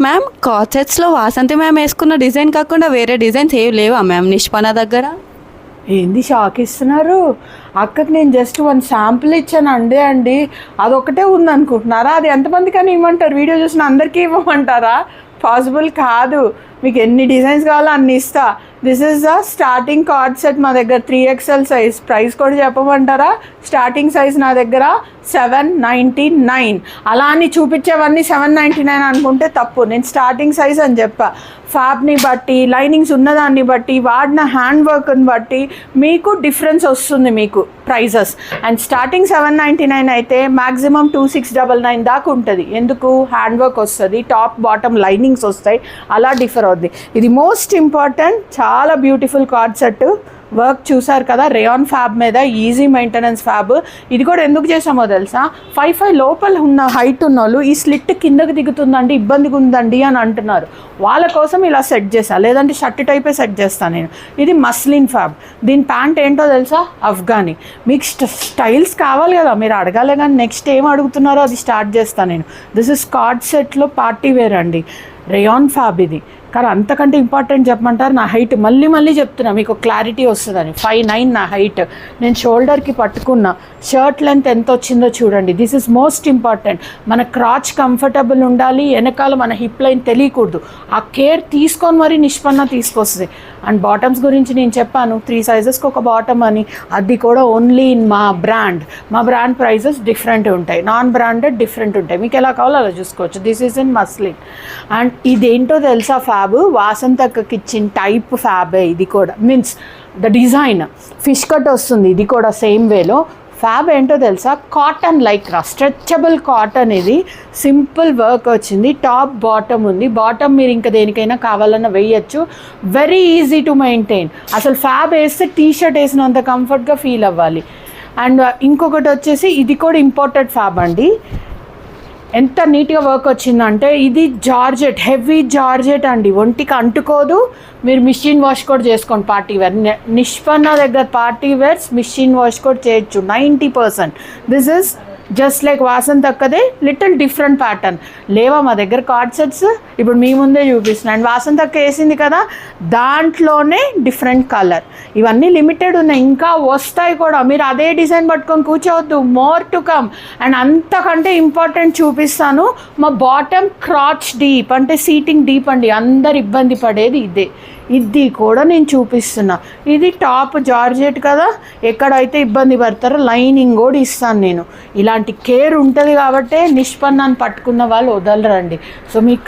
Ma'am కార్సెట్స్లో Vasanthi ma'am వేసుకున్న design కాకుండా వేరే డిజైన్స్ ఏవి లేవా మ్యామ్ నిష్పన్న దగ్గర? ఏంది షాక్ ఇస్తున్నారు? అక్కకి నేను జస్ట్ వన్ శాంపుల్ ఇచ్చాను అండి అదొకటే ఉందనుకుంటున్నారా? అది ఎంతమందికి అని ఇవ్వమంటారు? వీడియో చూసిన అందరికీ ఇవ్వమంటారా? పాసిబుల్ కాదు. మీకు ఎన్ని డిజైన్స్ కావాలో అన్ని ఇస్తా. This is the starting card set మా దగ్గర 3XL సైజ్. ప్రైస్ కూడా చెప్పమంటారా? స్టార్టింగ్ సైజ్ నా దగ్గర 799. అలా అని చూపించేవన్నీ 799 అనుకుంటే తప్పు. నేను స్టార్టింగ్ సైజ్ అని చెప్పా. ఫ్యాబ్ని బట్టి, లైనింగ్స్ ఉన్నదాన్ని బట్టి, వాడిన హ్యాండ్ వర్క్ని బట్టి మీకు డిఫరెన్స్ వస్తుంది మీకు ప్రైజెస్. అండ్ స్టార్టింగ్ 799 అయితే మ్యాక్సిమం 2699 దాకా ఉంటుంది. ఎందుకు? హ్యాండ్ వర్క్ వస్తుంది, టాప్ బాటమ్ లైనింగ్స్ వస్తాయి, అలా డిఫర్ అవుద్ది. ఇది మోస్ట్ ఇంపార్టెంట్, చాలా బ్యూటిఫుల్ కార్డ్ సెట్. వర్క్ చూసారు కదా, రేయాన్ ఫ్యాబ్ మీద, ఈజీ మెయింటెనెన్స్ ఫ్యాబ్. ఇది కూడా ఎందుకు చేసామో తెలుసా? 5'5" లోపల ఉన్న హైట్ ఉన్న వాళ్ళు ఈ స్లిట్ కిందకి దిగుతుందండి, ఇబ్బందిగా ఉందండి అని అంటున్నారు. వాళ్ళ కోసం ఇలా సెట్ చేస్తాను, లేదంటే షర్ట్ టైపే సెట్ చేస్తాను నేను. ఇది మస్లిన్ ఫ్యాబ్. దీని ప్యాంట్ ఏంటో తెలుసా? అఫ్ఘానీ. మీకు స్టైల్స్ కావాలి కదా, మీరు అడగాలి, కానీ నెక్స్ట్ ఏం అడుగుతున్నారో అది స్టార్ట్ చేస్తాను నేను. దిస్ ఇస్ కార్డ్ సెట్లో పార్టీ వేర్ అండి, రేయాన్ ఫ్యాబ్ ఇది. కానీ అంతకంటే ఇంపార్టెంట్ చెప్పమంటారు, నా హైట్ మళ్ళీ చెప్తున్నా మీకు క్లారిటీ వస్తుందని. 5'9" నా హైట్. నేను షోల్డర్కి పట్టుకున్న షర్ట్ లెంత్ ఎంత వచ్చిందో చూడండి. This is most important. మన క్రాచ్ కంఫర్టబుల్ ఉండాలి, వెనకాల మన హిప్ లైన్ తెలియకూడదు. ఆ కేర్ తీసుకొని మరీ నిష్పన్న తీసుకొస్తుంది. అండ్ బాటమ్స్ గురించి నేను చెప్పాను, 3 సైజెస్కి ఒక బాటమ్ అని. అది కూడా ఓన్లీ ఇన్ మా బ్రాండ్ ప్రైజెస్ డిఫరెంట్ ఉంటాయి, నాన్ బ్రాండెడ్ డిఫరెంట్ ఉంటాయి. మీకు ఎలా కావాలో అలా చూసుకోవచ్చు. This is in muslin. And ఇదేంటో తెలుసా? ఫ్యాబ్ వాసంతక్కకి ఇచ్చిన టైప్ ఫ్యాబే ఇది కూడా. Means the design fish cut వస్తుంది. ఇది కూడా సేమ్ వేలో. ఫ్యాబ్ ఏంటో తెలుసా? Cotton Lycra, stretchable cotton. ఇది సింపుల్ వర్క్ వచ్చింది, టాప్ బాటమ్ ఉంది. బాటమ్ మీరు ఇంకా దేనికైనా కావాలన్నా వేయచ్చు. Very easy to maintain. అసలు ఫ్యాబ్ వేస్తే టీషర్ట్ వేసినంత కంఫర్ట్గా ఫీల్ అవ్వాలి. అండ్ ఇంకొకటి వచ్చేసి ఇది కూడా ఇంపోర్టెడ్ ఫ్యాబ్ అండి. ఎంత నీట్గా వర్క్ వచ్చిందంటే, ఇది జార్జెట్, హెవీ జార్జెట్ అండి, ఒంటికి అంటుకోదు. మీరు మిషన్ వాష్ కూడా చేసుకోండి. పార్టీ వేర్ నిష్పన్న దగ్గర పార్టీ వేర్స్ మిషన్ వాష్ కూడా చేయొచ్చు 90%. దిస్ ఇస్ జస్ట్ లైక్ వాసంతక్కదే, లిటిల్ డిఫరెంట్ ప్యాటర్న్. లేవా మా దగ్గర కార్డ్ సెట్స్? ఇప్పుడు మీ ముందే చూపిస్తున్నాను. అండ్ వాసంతక్క వేసింది కదా, దాంట్లోనే డిఫరెంట్ కలర్. ఇవన్నీ లిమిటెడ్ ఉన్నాయి, ఇంకా వస్తాయి కూడా. మీరు అదే డిజైన్ పట్టుకొని కూర్చోవద్దు, మోర్ టు కమ్. అండ్ అంతకంటే ఇంపార్టెంట్ చూపిస్తాను. మా బాటమ్ క్రాచ్ డీప్, అంటే సీటింగ్ డీప్ అండి. అందరు ఇబ్బంది పడేది ఇదే. ఇది కూడా నేను చూపిస్తున్నా. ఇది టాప్ జార్జెట్ కదా, ఎక్కడైతే ఇబ్బంది పడతారో లైనింగ్ కూడా ఇస్తాను నేను. ఇలాంటి కేర్ ఉంటుంది కాబట్టే నిష్పన్నాన్ని పట్టుకున్న వాళ్ళు వదలరండి. సో మీకు